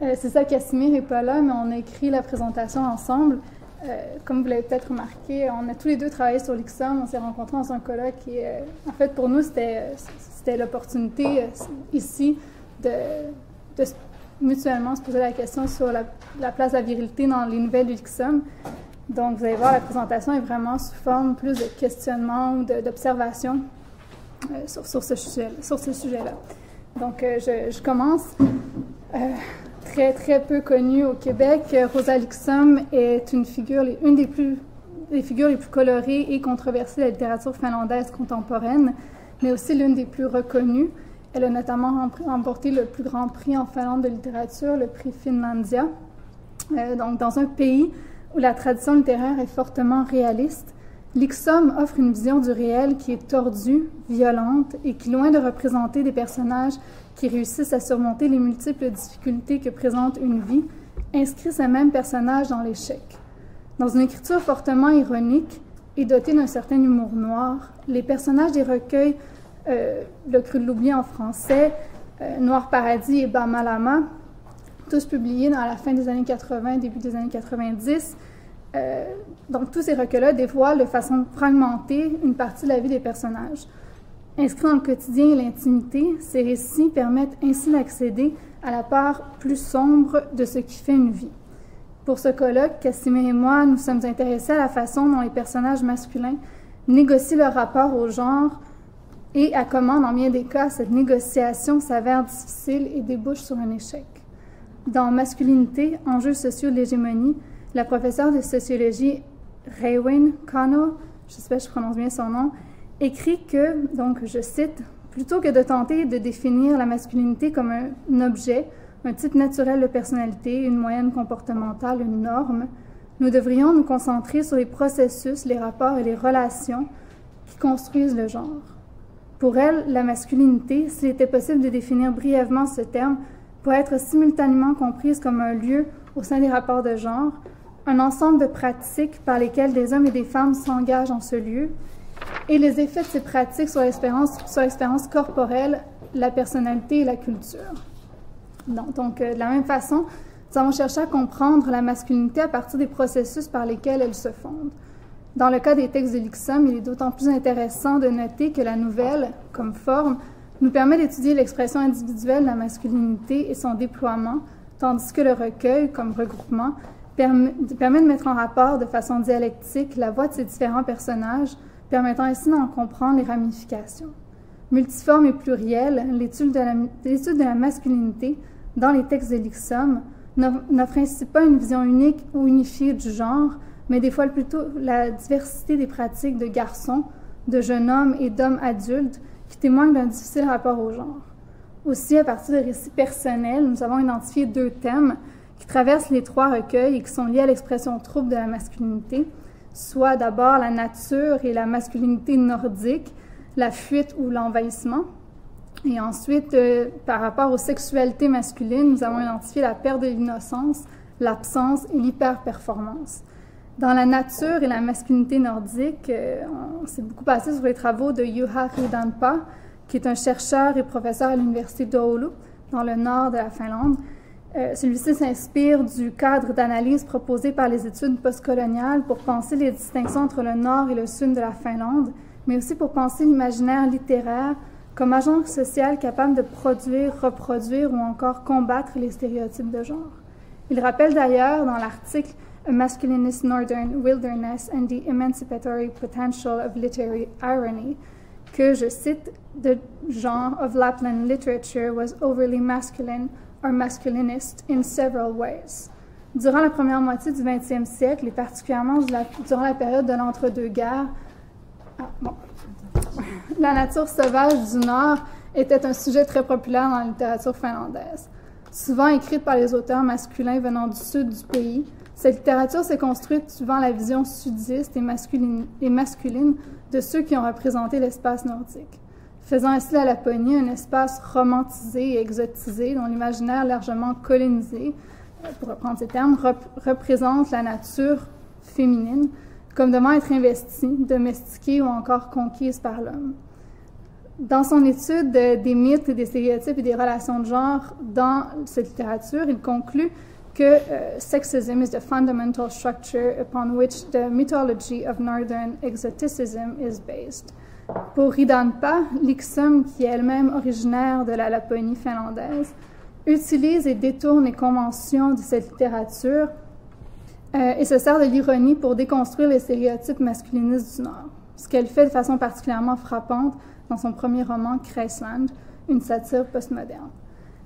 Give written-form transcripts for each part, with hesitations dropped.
C'est ça, Casimir n'est pas là, mais on a écrit la présentation ensemble. Comme vous l'avez peut-être remarqué, on a tous les deux travaillé sur l'ICSOM. On s'est rencontrés dans un colloque et en fait, pour nous, c'était l'opportunité ici de mutuellement se poser la question sur la place de la virilité dans les nouvelles de l'ICSOM. Donc, vous allez voir, la présentation est vraiment sous forme plus de questionnement ou d'observation sur ce sujet-là. Donc, je commence. Très, très peu connue au Québec, Rosa l'Icksom est une des figures les plus colorées et controversées de la littérature finlandaise contemporaine, mais aussi l'une des plus reconnues. Elle a notamment remporté le plus grand prix en Finlande de littérature, le prix Finlandia. Donc, dans un pays où la tradition littéraire est fortement réaliste, l'Icksom offre une vision du réel qui est tordue, violente et qui, loin de représenter des personnages qui réussissent à surmonter les multiples difficultés que présente une vie, inscrit ces mêmes personnages dans l'échec. Dans une écriture fortement ironique et dotée d'un certain humour noir, les personnages des recueils Le Cru de l'oubli en français, Noir Paradis et Bamalama, tous publiés dans la fin des années 80, début des années 90, donc tous ces recueils-là dévoilent de façon fragmentée une partie de la vie des personnages. Inscrits dans le quotidien et l'intimité, ces récits permettent ainsi d'accéder à la part plus sombre de ce qui fait une vie. Pour ce colloque, Casimir et moi nous sommes intéressés à la façon dont les personnages masculins négocient leur rapport au genre et à comment, dans bien des cas, cette négociation s'avère difficile et débouche sur un échec. Dans Masculinité, enjeux sociaux de l'hégémonie, la professeure de sociologie Raewyn Connell, je ne sais pas si je prononce bien son nom, écrit que, donc je cite, « Plutôt que de tenter de définir la masculinité comme un objet, un type naturel de personnalité, une moyenne comportementale, une norme, nous devrions nous concentrer sur les processus, les rapports et les relations qui construisent le genre. » Pour elle, la masculinité, s'il était possible de définir brièvement ce terme, pourrait être simultanément comprise comme un lieu au sein des rapports de genre, un ensemble de pratiques par lesquelles des hommes et des femmes s'engagent en ce lieu, et les effets de ces pratiques sur l'expérience corporelle, la personnalité et la culture. Donc, de la même façon, nous avons cherché à comprendre la masculinité à partir des processus par lesquels elle se fonde. Dans le cas des textes de l'ICSOM, il est d'autant plus intéressant de noter que la nouvelle, comme forme, nous permet d'étudier l'expression individuelle de la masculinité et son déploiement, tandis que le recueil, comme regroupement, permet de mettre en rapport de façon dialectique la voix de ces différents personnages, permettant ainsi d'en comprendre les ramifications. Multiforme et plurielle, l'étude de la masculinité dans les textes de l'ICSOM n'offre ainsi pas une vision unique ou unifiée du genre, mais des fois plutôt la diversité des pratiques de garçons, de jeunes hommes et d'hommes adultes qui témoignent d'un difficile rapport au genre. Aussi, à partir de récits personnels, nous avons identifié deux thèmes qui traversent les trois recueils et qui sont liés à l'expression trouble de la masculinité, soit d'abord la nature et la masculinité nordique, la fuite ou l'envahissement. Et ensuite, par rapport aux sexualités masculines, nous avons identifié la perte de l'innocence, l'absence et l'hyperperformance. Dans la nature et la masculinité nordique, on s'est beaucoup basé sur les travaux de Juha Ridanpa, qui est un chercheur et professeur à l'université d'Oulu, dans le nord de la Finlande. Celui-ci s'inspire du cadre d'analyse proposé par les études postcoloniales pour penser les distinctions entre le nord et le sud de la Finlande, mais aussi pour penser l'imaginaire littéraire comme agent social capable de produire, reproduire ou encore combattre les stéréotypes de genre. Il rappelle d'ailleurs dans l'article A Masculinist Northern Wilderness and the Emancipatory Potential of Literary Irony que, je cite, The genre of Lapland literature was overly masculine or masculinist in several ways. Durant la première moitié du 20e siècle, et particulièrement durant la période de l'entre-deux-guerres, la nature sauvage du Nord était un sujet très populaire dans la littérature finlandaise. Souvent écrite par les auteurs masculins venant du sud du pays, cette littérature s'est construite suivant la vision sudiste et masculine de ceux qui ont représenté l'espace nordique, faisant ainsi la Laponie un espace romantisé et exotisé dont l'imaginaire largement colonisé, pour reprendre ces termes, représente la nature féminine comme devant être investie, domestiquée ou encore conquise par l'homme. Dans son étude des mythes, des stéréotypes et des relations de genre dans cette littérature, il conclut que sexism is the fundamental structure upon which the mythology of northern exoticism is based. Pour Ridanpa, l'Iksum, qui est elle-même originaire de la Laponie finlandaise, utilise et détourne les conventions de cette littérature et se sert de l'ironie pour déconstruire les stéréotypes masculinistes du Nord, ce qu'elle fait de façon particulièrement frappante dans son premier roman, Kreisland, une satire postmoderne.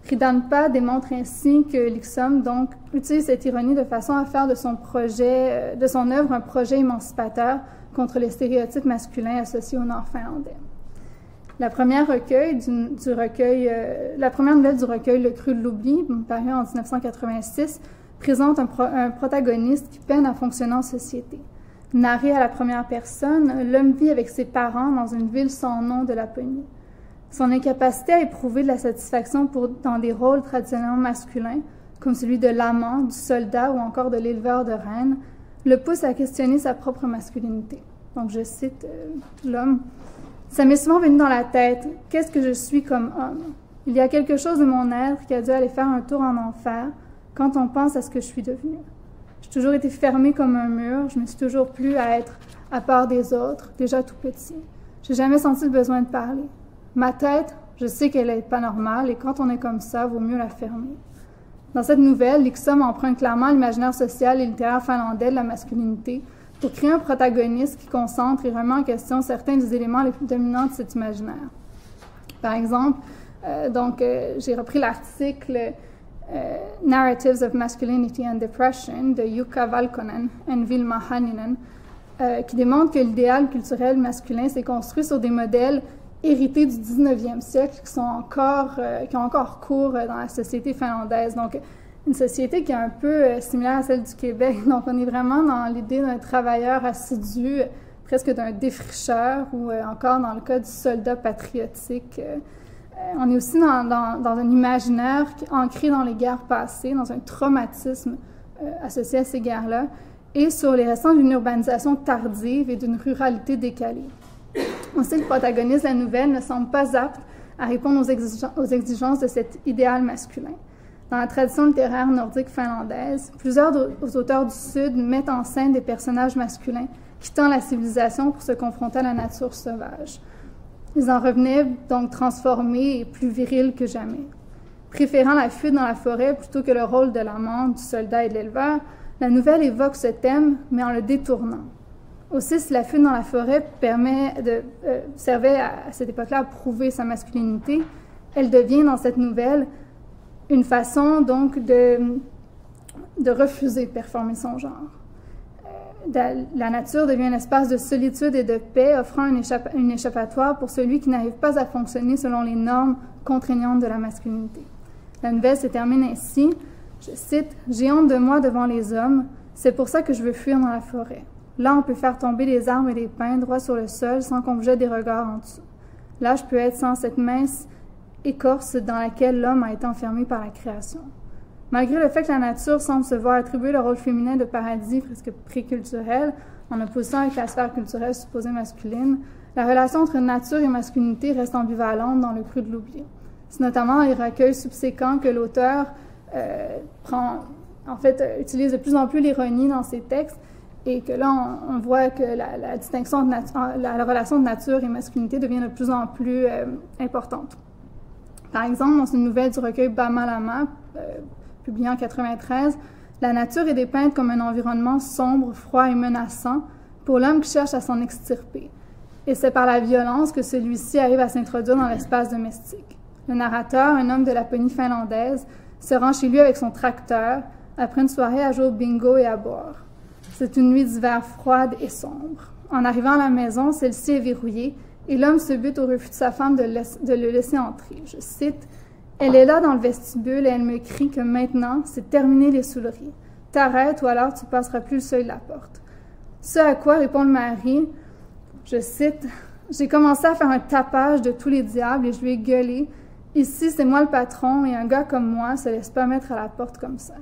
Ridanpa démontre ainsi que l'Iksum donc utilise cette ironie de façon à faire de son projet, de son œuvre, un projet émancipateur contre les stéréotypes masculins associés au Nord finlandais. La première nouvelle du recueil Le Cru de l'oubli, paru en 1986, présente un protagoniste qui peine à fonctionner en société. Narré à la première personne, l'homme vit avec ses parents dans une ville sans nom de Laponie. Son incapacité à éprouver de la satisfaction dans des rôles traditionnellement masculins, comme celui de l'amant, du soldat ou encore de l'éleveur de rennes, le pousse à questionner sa propre masculinité. Donc, je cite l'homme. « Ça m'est souvent venu dans la tête. Qu'est-ce que je suis comme homme? Il y a quelque chose de mon être qui a dû aller faire un tour en enfer quand on pense à ce que je suis devenue. J'ai toujours été fermée comme un mur. Je me suis toujours plu à être à part des autres, déjà tout petit. J'ai jamais senti le besoin de parler. Ma tête, je sais qu'elle n'est pas normale et quand on est comme ça, vaut mieux la fermer. » Dans cette nouvelle, l'Iksum emprunte clairement l'imaginaire social et littéraire finlandais de la masculinité pour créer un protagoniste qui concentre et remet en question certains des éléments les plus dominants de cet imaginaire. Par exemple, j'ai repris l'article Narratives of Masculinity and Depression de Jukka Valkonen et Vilma Hanninen, qui démontre que l'idéal culturel masculin s'est construit sur des modèles hérités du 19e siècle qui ont encore cours dans la société finlandaise. Donc, une société qui est un peu similaire à celle du Québec. Donc, on est vraiment dans l'idée d'un travailleur assidu, presque d'un défricheur, ou encore dans le cas du soldat patriotique. On est aussi dans un imaginaire ancré dans les guerres passées, dans un traumatisme associé à ces guerres-là, et sur les restants d'une urbanisation tardive et d'une ruralité décalée. Aussi, le protagoniste de la nouvelle ne semble pas apte à répondre aux exigences de cet idéal masculin. Dans la tradition littéraire nordique finlandaise, plusieurs auteurs du Sud mettent en scène des personnages masculins quittant la civilisation pour se confronter à la nature sauvage. Ils en revenaient donc transformés et plus virils que jamais. Préférant la fuite dans la forêt plutôt que le rôle de l'amant, du soldat et de l'éleveur, la nouvelle évoque ce thème, mais en le détournant. Aussi, si la fuite dans la forêt servait à cette époque-là à prouver sa masculinité, elle devient dans cette nouvelle une façon donc de refuser de performer son genre. La nature devient un espace de solitude et de paix, offrant une échappatoire pour celui qui n'arrive pas à fonctionner selon les normes contraignantes de la masculinité. La nouvelle se termine ainsi, je cite, « J'ai honte de moi devant les hommes, c'est pour ça que je veux fuir dans la forêt. Là, on peut faire tomber des arbres et des pins droit sur le sol sans qu'on me jette des regards en dessous. Là, je peux être sans cette mince écorce dans laquelle l'homme a été enfermé par la création. » Malgré le fait que la nature semble se voir attribuer le rôle féminin de paradis presque préculturel, en opposition avec la sphère culturelle supposée masculine, la relation entre nature et masculinité reste ambivalente dans Le Cru de l'oubli. C'est notamment dans les recueils subséquents que l'auteur utilise de plus en plus l'ironie dans ses textes et que là, on voit que la distinction, la relation de nature et masculinité devient de plus en plus importante. Par exemple, dans une nouvelle du recueil Bamalama, publié en 1993, la nature est dépeinte comme un environnement sombre, froid et menaçant pour l'homme qui cherche à s'en extirper. Et c'est par la violence que celui-ci arrive à s'introduire dans l'espace domestique. Le narrateur, un homme de Laponie finlandaise, se rend chez lui avec son tracteur après une soirée à jouer au bingo et à boire. C'est une nuit d'hiver froide et sombre. En arrivant à la maison, celle-ci est verrouillée et l'homme se bute au refus de sa femme de le laisser entrer. Je cite, « Elle est là dans le vestibule et elle me crie que maintenant, c'est terminé les saouleries. T'arrêtes ou alors tu passeras plus le seuil de la porte. » Ce à quoi répond le mari, je cite, « J'ai commencé à faire un tapage de tous les diables et je lui ai gueulé. Ici, c'est moi le patron et un gars comme moi se laisse pas mettre à la porte comme ça. »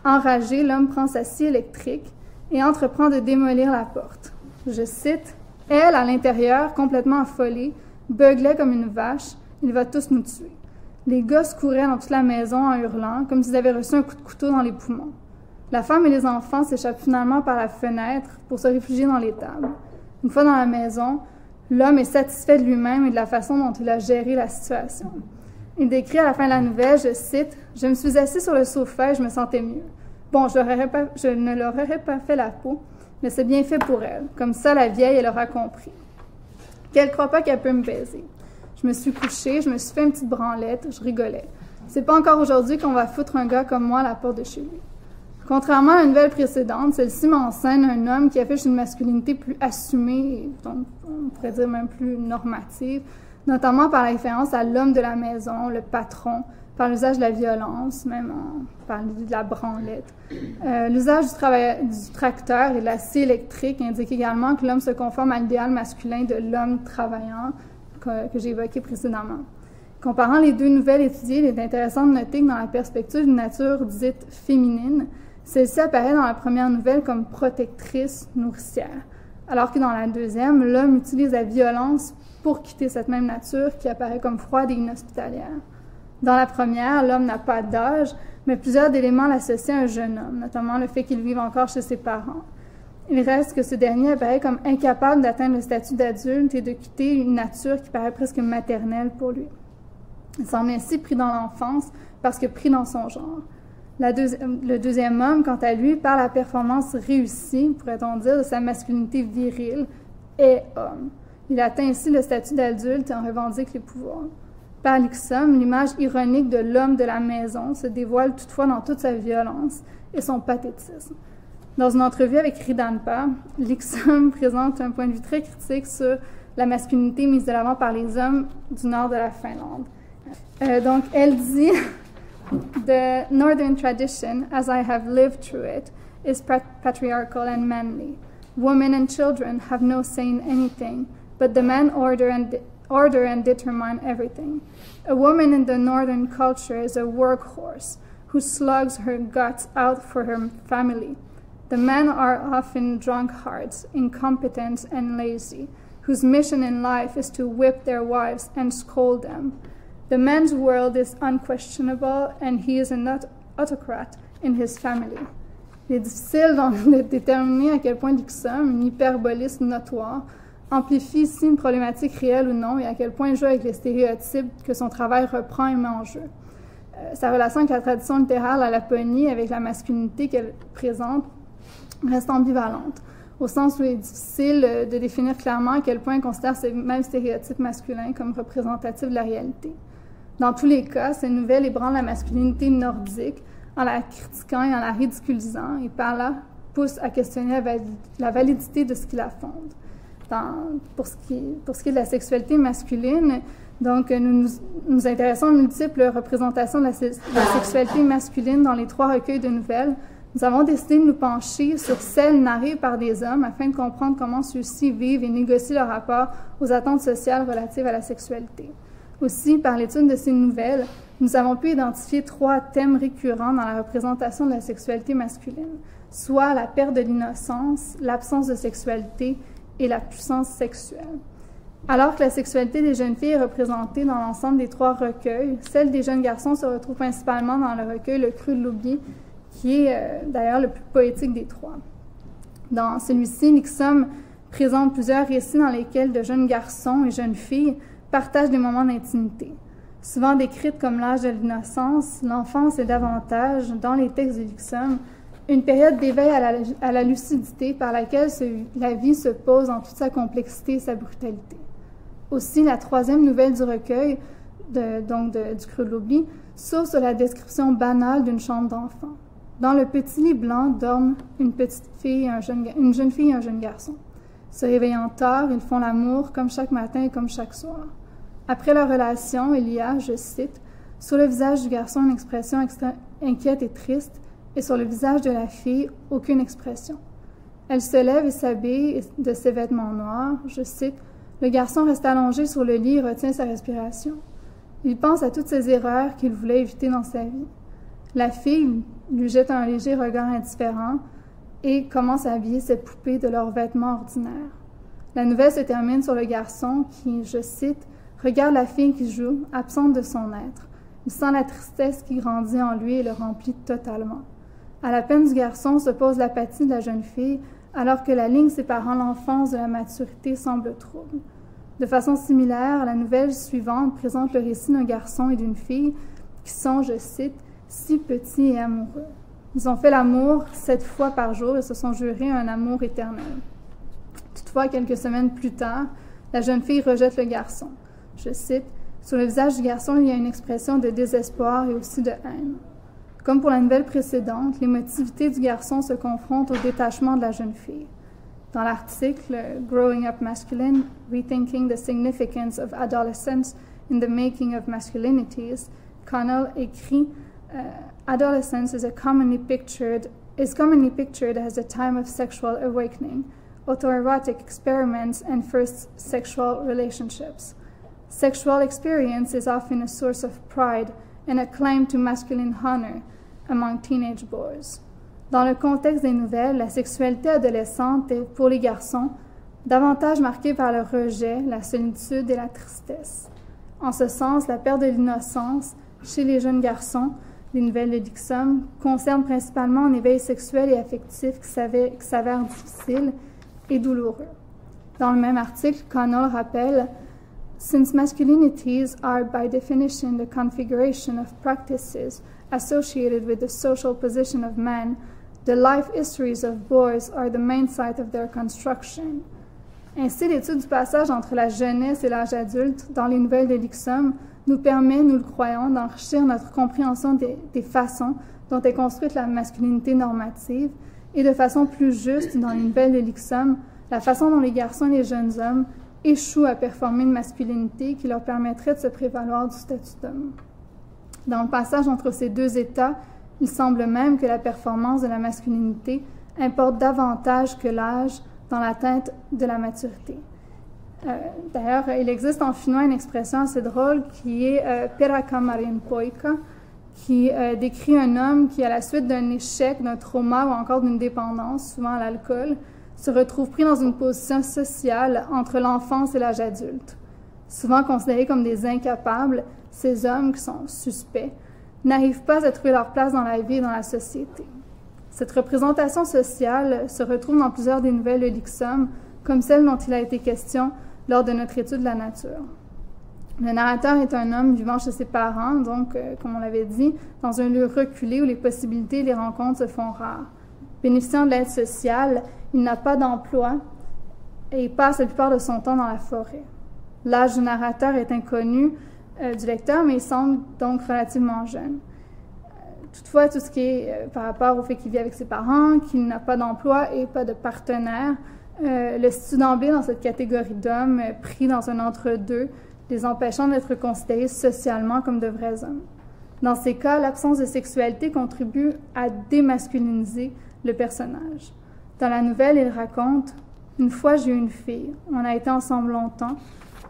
Enragé, l'homme prend sa scie électrique et entreprend de démolir la porte. Je cite, « Elle, à l'intérieur, complètement affolée, beuglait comme une vache, il va tous nous tuer. Les gosses couraient dans toute la maison en hurlant, comme s'ils avaient reçu un coup de couteau dans les poumons. La femme et les enfants s'échappent finalement par la fenêtre pour se réfugier dans l'étable. Une fois dans la maison, l'homme est satisfait de lui-même et de la façon dont il a géré la situation. Il décrit à la fin de la nouvelle, je cite, « Je me suis assis sur le sofa et je me sentais mieux. Bon, je ne leur aurais pas fait la peau, mais c'est bien fait pour elle. Comme ça, la vieille, elle aura compris. Qu'elle croit pas qu'elle peut me baiser. Je me suis couchée, je me suis fait une petite branlette, je rigolais. C'est pas encore aujourd'hui qu'on va foutre un gars comme moi à la porte de chez lui. » Contrairement à la nouvelle précédente, celle-ci met en scène un homme qui affiche une masculinité plus assumée, donc on pourrait dire même plus normative, notamment par la référence à l'homme de la maison, le patron, par l'usage de la violence, même par de la branlette. L'usage du tracteur et de la scie électrique indique également que l'homme se conforme à l'idéal masculin de l'homme travaillant que j'ai évoqué précédemment. Comparant les deux nouvelles étudiées, il est intéressant de noter que dans la perspective d'une nature dite féminine, celle-ci apparaît dans la première nouvelle comme protectrice nourricière, alors que dans la deuxième, l'homme utilise la violence pour quitter cette même nature qui apparaît comme froide et inhospitalière. Dans la première, l'homme n'a pas d'âge, mais plusieurs éléments l'associent à un jeune homme, notamment le fait qu'il vive encore chez ses parents. Il reste que ce dernier apparaît comme incapable d'atteindre le statut d'adulte et de quitter une nature qui paraît presque maternelle pour lui. Il semble ainsi pris dans l'enfance parce que pris dans son genre. Le deuxième homme, quant à lui, par la performance réussie, pourrait-on dire, de sa masculinité virile, est homme. Il atteint ainsi le statut d'adulte et en revendique les pouvoirs. Par l'Ixum, l'image ironique de l'homme de la maison se dévoile toutefois dans toute sa violence et son pathétisme. Dans une entrevue avec Ridanpa, l'Ixum présente un point de vue très critique sur la masculinité mise de l'avant par les hommes du nord de la Finlande. Donc, elle dit « The northern tradition, as I have lived through it, is patriarchal and manly. Women and children have no say in anything, but the men order and determine everything. A woman in the northern culture is a workhorse who slugs her guts out for her family. The men are often drunkards, incompetent and lazy, whose mission in life is to whip their wives and scold them. The man's world is unquestionable and he is an autocrat in his family. » Il est difficile donc de déterminer à quel point l'Ixum, une hyperboliste notoire, amplifie ici une problématique réelle ou non et à quel point il joue avec les stéréotypes que son travail reprend et met en jeu. Sa relation avec la tradition littérale à Laponie, avec la masculinité qu'elle présente, reste ambivalente, au sens où il est difficile de définir clairement à quel point elle considère ces mêmes stéréotypes masculins comme représentatifs de la réalité. Dans tous les cas, ces nouvelles ébranlent la masculinité nordique en la critiquant et en la ridiculisant, et par là poussent à questionner la validité de ce qui la fonde. Pour ce qui est de la sexualité masculine, donc nous nous intéressons aux multiples représentations de la sexualité masculine dans les 3 recueils de nouvelles. Nous avons décidé de nous pencher sur celles narrées par des hommes afin de comprendre comment ceux-ci vivent et négocient leur rapport aux attentes sociales relatives à la sexualité. Aussi, par l'étude de ces nouvelles, nous avons pu identifier 3 thèmes récurrents dans la représentation de la sexualité masculine, soit la perte de l'innocence, l'absence de sexualité et la puissance sexuelle. Alors que la sexualité des jeunes filles est représentée dans l'ensemble des 3 recueils, celle des jeunes garçons se retrouve principalement dans le recueil Le Cru de l'oubli, qui est d'ailleurs le plus poétique des 3. Dans celui-ci, l'Ixum présente plusieurs récits dans lesquels de jeunes garçons et jeunes filles partagent des moments d'intimité. Souvent décrite comme l'âge de l'innocence, l'enfance est davantage, dans les textes de l'Ixum, une période d'éveil à la lucidité par laquelle la vie se pose en toute sa complexité et sa brutalité. Aussi, la 3e nouvelle du recueil, du Creux de l'oubli, s'ouvre sur la description banale d'une chambre d'enfant. Dans le petit lit blanc dorment une jeune fille et un jeune garçon. Se réveillant tard, ils font l'amour comme chaque matin et comme chaque soir. Après leur relation, il y a, je cite, « Sur le visage du garçon, une expression inquiète et triste, et sur le visage de la fille, aucune expression. Elle se lève et s'habille de ses vêtements noirs. Je cite, « Le garçon reste allongé sur le lit et retient sa respiration. Il pense à toutes ces erreurs qu'il voulait éviter dans sa vie. La fille lui jette un léger regard indifférent et commence à habiller ses poupées de leurs vêtements ordinaires. La nouvelle se termine sur le garçon qui, je cite, Regarde la fille qui joue, absente de son être. Il sent la tristesse qui grandit en lui et le remplit totalement. À la peine du garçon s'oppose l'apathie de la jeune fille, alors que la ligne séparant l'enfance de la maturité semble trouble. De façon similaire, la nouvelle suivante présente le récit d'un garçon et d'une fille qui sont, je cite, « si petits et amoureux ». Ils ont fait l'amour 7 fois par jour et se sont jurés un amour éternel. Toutefois, quelques semaines plus tard, la jeune fille rejette le garçon. Je cite, « Sur le visage du garçon, il y a une expression de désespoir et aussi de haine. » Comme pour la nouvelle précédente, l'émotivité du garçon se confronte au détachement de la jeune fille. Dans l'article « Growing Up Masculine, Rethinking the Significance of Adolescence in the Making of Masculinities », Connell écrit « Adolescence is commonly pictured as a time of sexual awakening, autoerotic experiments, and first sexual relationships. Sexual experience is often a source of pride and a claim to masculine honor among teenage boys. » Dans le contexte des nouvelles, la sexualité adolescente est, pour les garçons, davantage marquée par le rejet, la solitude et la tristesse. En ce sens, la perte de l'innocence chez les jeunes garçons, les nouvelles de Dixon, concerne principalement un éveil sexuel et affectif qui s'avère difficile et douloureux. Dans le même article, Connell rappelle « Since masculinities are by definition the configuration of practices associated with the social position of men, the life histories of boys are the main site of their construction. » Ainsi, l'étude du passage entre la jeunesse et l'âge adulte dans les nouvelles de Dixon nous permet, nous le croyons, d'enrichir notre compréhension des façons dont est construite la masculinité normative et de façon plus juste, dans les nouvelles de Dixon, la façon dont les garçons et les jeunes hommes échouent à performer une masculinité qui leur permettrait de se prévaloir du statut d'homme. Dans le passage entre ces deux états, il semble même que la performance de la masculinité importe davantage que l'âge dans l'atteinte de la maturité. D'ailleurs, il existe en finnois une expression assez drôle qui est peräkammarin poika, qui décrit un homme qui, à la suite d'un échec, d'un trauma ou encore d'une dépendance, souvent à l'alcool, se retrouve pris dans une position sociale entre l'enfance et l'âge adulte. Souvent considérés comme des incapables, ces hommes qui sont suspects n'arrivent pas à trouver leur place dans la vie et dans la société. Cette représentation sociale se retrouve dans plusieurs des nouvelles de Dixon, comme celle dont il a été question lors de notre étude de la nature. Le narrateur est un homme vivant chez ses parents, donc, comme on l'avait dit, dans un lieu reculé où les possibilités et les rencontres se font rares. Bénéficiant de l'aide sociale, il n'a pas d'emploi et il passe la plupart de son temps dans la forêt. L'âge du narrateur est inconnu du lecteur, mais il semble donc relativement jeune. Toutefois, tout ce qui est par rapport au fait qu'il vit avec ses parents, qu'il n'a pas d'emploi et pas de partenaire, le situe d'emblée dans cette catégorie d'hommes pris dans un entre-deux, les empêchant d'être considérés socialement comme de vrais hommes. Dans ces cas, l'absence de sexualité contribue à démasculiniser le personnage. Dans la nouvelle, il raconte « Une fois, j'ai eu une fille. On a été ensemble longtemps.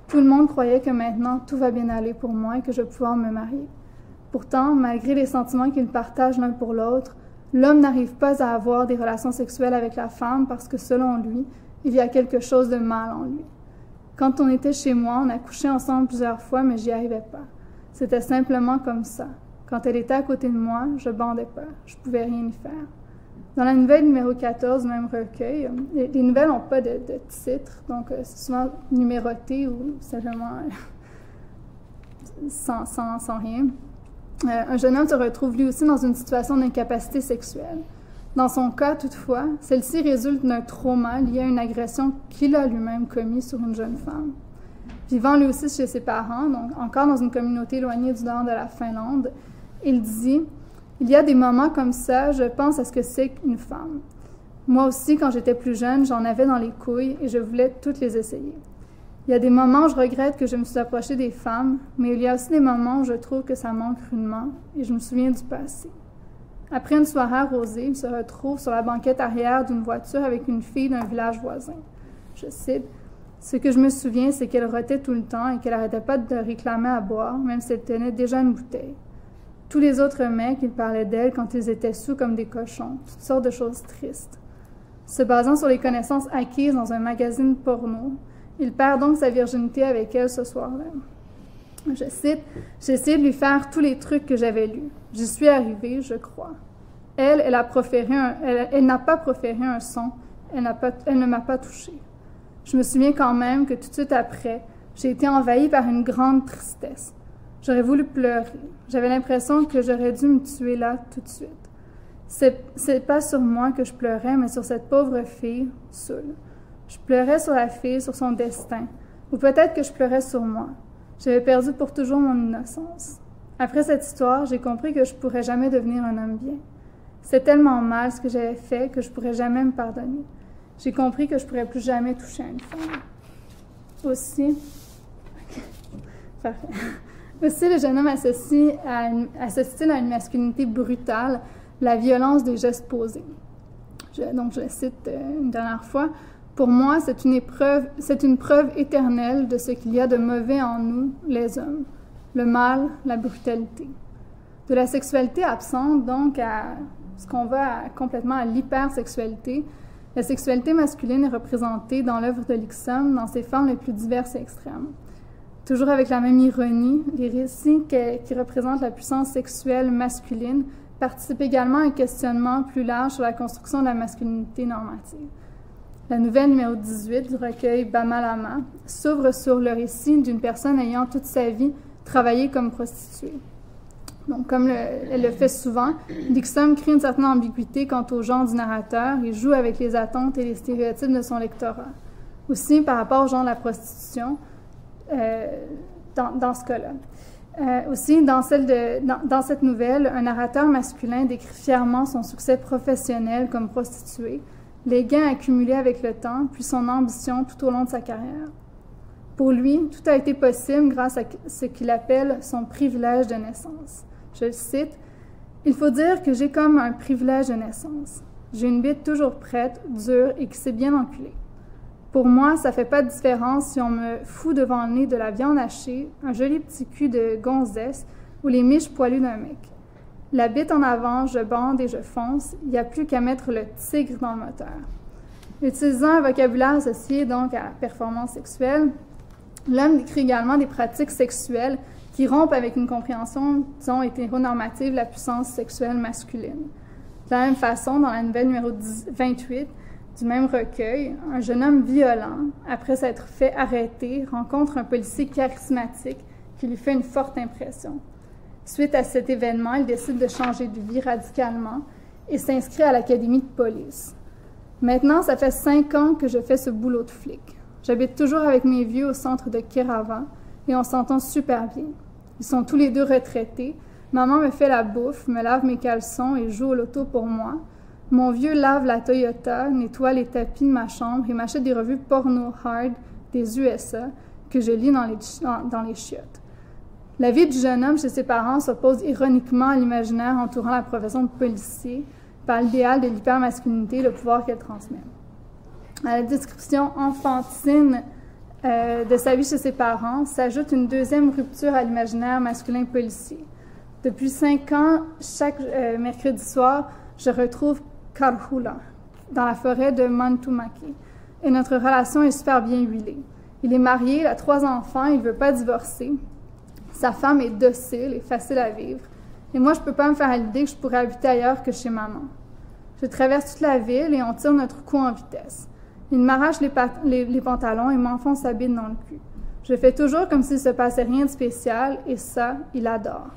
Tout le monde croyait que maintenant, tout va bien aller pour moi et que je vais pouvoir me marier. Pourtant, malgré les sentiments qu'ils partagent l'un pour l'autre, l'homme n'arrive pas à avoir des relations sexuelles avec la femme parce que, selon lui, il y a quelque chose de mal en lui. Quand on était chez moi, on a couché ensemble plusieurs fois, mais j'y arrivais pas. C'était simplement comme ça. Quand elle était à côté de moi, je bandais pas. Je pouvais rien y faire. » Dans la nouvelle numéro 14 du même recueil, les nouvelles n'ont pas de titre, donc c'est souvent numéroté ou simplement sans rien. Un jeune homme se retrouve lui aussi dans une situation d'incapacité sexuelle. Dans son cas, toutefois, celle-ci résulte d'un trauma lié à une agression qu'il a lui-même commise sur une jeune femme. Vivant lui aussi chez ses parents, donc encore dans une communauté éloignée du nord de la Finlande, il dit « Il y a des moments comme ça, je pense à ce que c'est qu'une femme. Moi aussi, quand j'étais plus jeune, j'en avais dans les couilles et je voulais toutes les essayer. Il y a des moments où je regrette que je me suis approchée des femmes, mais il y a aussi des moments où je trouve que ça manque crûment et je me souviens du passé. » Après une soirée arrosée, il se retrouve sur la banquette arrière d'une voiture avec une fille d'un village voisin. Je cite « Ce que je me souviens, c'est qu'elle rotait tout le temps et qu'elle n'arrêtait pas de réclamer à boire, même si elle tenait déjà une bouteille. Tous les autres mecs, ils parlaient d'elle quand ils étaient saoux comme des cochons, toutes sortes de choses tristes. Se basant sur les connaissances acquises dans un magazine porno, il perd donc sa virginité avec elle ce soir-là. Je cite, « J'ai essayé de lui faire tous les trucs que j'avais lus. J'y suis arrivée, je crois. Elle n'a pas proféré un son. Elle ne m'a pas touchée. Je me souviens quand même que tout de suite après, j'ai été envahie par une grande tristesse. J'aurais voulu pleurer. J'avais l'impression que j'aurais dû me tuer là tout de suite. C'est pas sur moi que je pleurais, mais sur cette pauvre fille, seule. Je pleurais sur la fille, sur son destin. Ou peut-être que je pleurais sur moi. J'avais perdu pour toujours mon innocence. Après cette histoire, j'ai compris que je pourrais jamais devenir un homme bien. C'est tellement mal ce que j'avais fait que je pourrais jamais me pardonner. J'ai compris que je pourrais plus jamais toucher à une femme. Aussi, le jeune homme associe-t-il à une masculinité brutale la violence des gestes posés. Donc, je le cite une dernière fois. Pour moi, c'est une preuve éternelle de ce qu'il y a de mauvais en nous, les hommes. Le mal, la brutalité. De la sexualité absente, donc, à ce qu'on va complètement à l'hypersexualité, la sexualité masculine est représentée dans l'œuvre de Lixom dans ses formes les plus diverses et extrêmes. Toujours avec la même ironie, les récits qui représentent la puissance sexuelle masculine participent également à un questionnement plus large sur la construction de la masculinité normative. La nouvelle numéro 18 du recueil Bamalama s'ouvre sur le récit d'une personne ayant toute sa vie travaillé comme prostituée. Donc, comme elle le fait souvent, Lixom crée une certaine ambiguïté quant au genre du narrateur et joue avec les attentes et les stéréotypes de son lectorat. Aussi, par rapport au genre de la prostitution, dans ce cas-là. Aussi, dans cette nouvelle, un narrateur masculin décrit fièrement son succès professionnel comme prostituée, les gains accumulés avec le temps, puis son ambition tout au long de sa carrière. Pour lui, tout a été possible grâce à ce qu'il appelle son privilège de naissance. Je le cite, « Il faut dire que j'ai comme un privilège de naissance. J'ai une bite toujours prête, dure et qui s'est bien enculée. Pour moi, ça fait pas de différence si on me fout devant le nez de la viande hachée, un joli petit cul de gonzesse ou les miches poilues d'un mec. La bite en avant, je bande et je fonce, il n'y a plus qu'à mettre le tigre dans le moteur. » Utilisant un vocabulaire associé donc à la performance sexuelle, l'homme décrit également des pratiques sexuelles qui rompent avec une compréhension, disons, hétéronormative de la puissance sexuelle masculine. De la même façon, dans la nouvelle numéro 28 du même recueil, un jeune homme violent, après s'être fait arrêter, rencontre un policier charismatique qui lui fait une forte impression. Suite à cet événement, il décide de changer de vie radicalement et s'inscrit à l'académie de police. Maintenant, ça fait 5 ans que je fais ce boulot de flic. J'habite toujours avec mes vieux au centre de Kerava et on s'entend super bien. Ils sont tous les deux retraités. Maman me fait la bouffe, me lave mes caleçons et joue au loto pour moi. Mon vieux lave la Toyota, nettoie les tapis de ma chambre et m'achète des revues porno hard des USA que je lis dans les chiottes. La vie du jeune homme chez ses parents s'oppose ironiquement à l'imaginaire entourant la profession de policier par l'idéal de l'hypermasculinité et le pouvoir qu'elle transmet. À la description enfantine de sa vie chez ses parents s'ajoute une deuxième rupture à l'imaginaire masculin policier. Depuis 5 ans, chaque mercredi soir, je retrouve Karhula dans la forêt de Mantumaki et notre relation est super bien huilée. Il est marié, il a 3 enfants, il ne veut pas divorcer. Sa femme est docile et facile à vivre. Et moi, je ne peux pas me faire à l'idée que je pourrais habiter ailleurs que chez maman. Je traverse toute la ville et on tire notre coup en vitesse. Il m'arrache les pantalons et m'enfonce sa bite dans le cul. Je fais toujours comme s'il ne se passait rien de spécial et ça, il adore.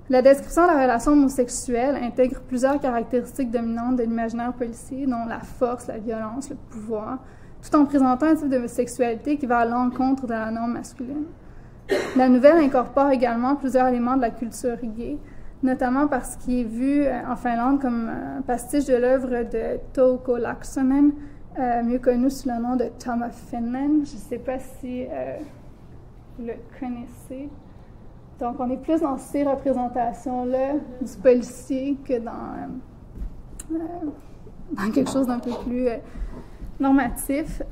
La description de la relation homosexuelle intègre plusieurs caractéristiques dominantes de l'imaginaire policier, dont la force, la violence, le pouvoir, tout en présentant un type de sexualité qui va à l'encontre de la norme masculine. La nouvelle incorpore également plusieurs éléments de la culture gay, notamment parce qu'il est vu en Finlande comme un pastiche de l'œuvre de Touko Laaksonen, mieux connu sous le nom de Tom of Finland. Je ne sais pas si vous le connaissez. Donc, on est plus dans ces représentations-là du policier que dans quelque chose d'un peu plus normatif.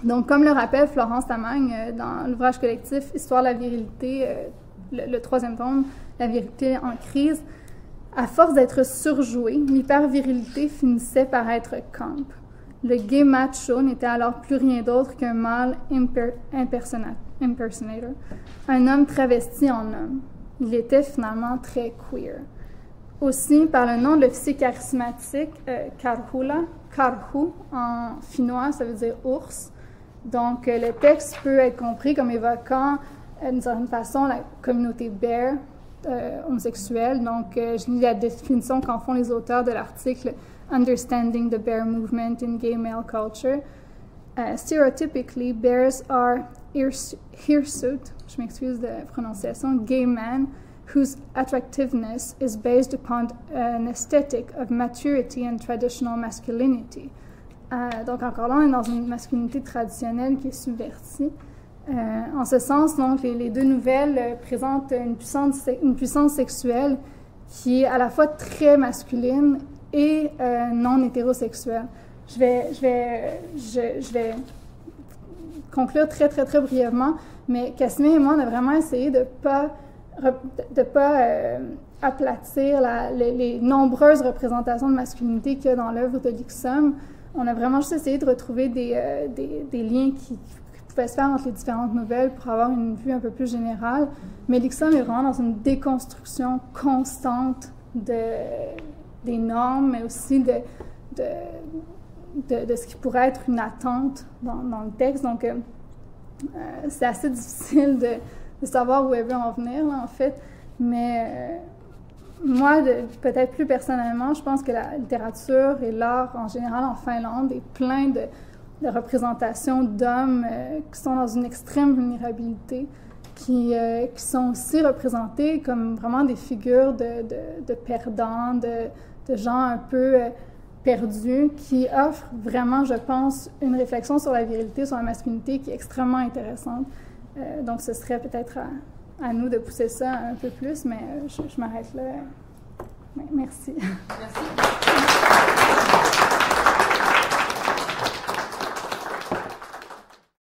Donc, comme le rappelle Florence Tamagne dans l'ouvrage collectif « Histoire de la virilité », le 3e tome, « La virilité en crise », à force d'être surjouée, l'hypervirilité finissait par être camp. Le gay macho n'était alors plus rien d'autre qu'un mâle impersonator, un homme travesti en homme. Il était finalement très queer. Aussi, par le nom de l'officier charismatique, Karhula, Karhu en finnois, ça veut dire ours. Donc, le texte peut être compris comme évoquant, d'une certaine façon, la communauté bear homosexuelle. Donc, je lis la définition qu'en font les auteurs de l'article Understanding the Bear Movement in Gay Male Culture. Stereotypically, bears are hirsute, je m'excuse de la prononciation, gay men whose attractiveness is based upon an aesthetic of maturity and traditional masculinity. Donc, encore là, on est dans une masculinité traditionnelle qui est subvertie. En ce sens, donc, les deux nouvelles présentent une puissance sexuelle qui est à la fois très masculine et non hétérosexuelle. Je vais conclure très, très, très brièvement, mais Cassimir et moi, on a vraiment essayé de ne pas aplatir les nombreuses représentations de masculinité qu'il y a dans l'œuvre de Liksom. On a vraiment juste essayé de retrouver des liens qui pouvaient se faire entre les différentes nouvelles pour avoir une vue un peu plus générale. Mais Liksom est vraiment dans une déconstruction constante des normes, mais aussi de ce qui pourrait être une attente dans le texte. Donc, c'est assez difficile de savoir où elle veut en venir, là, en fait. Mais moi, peut-être plus personnellement, je pense que la littérature et l'art en général en Finlande est plein de représentations d'hommes qui sont dans une extrême vulnérabilité, qui sont aussi représentés comme vraiment des figures de perdants, de gens un peu perdus, qui offrent vraiment, je pense, une réflexion sur la virilité, sur la masculinité qui est extrêmement intéressante. Donc, ce serait peut-être à nous de pousser ça un peu plus, mais je m'arrête là. Merci. Merci.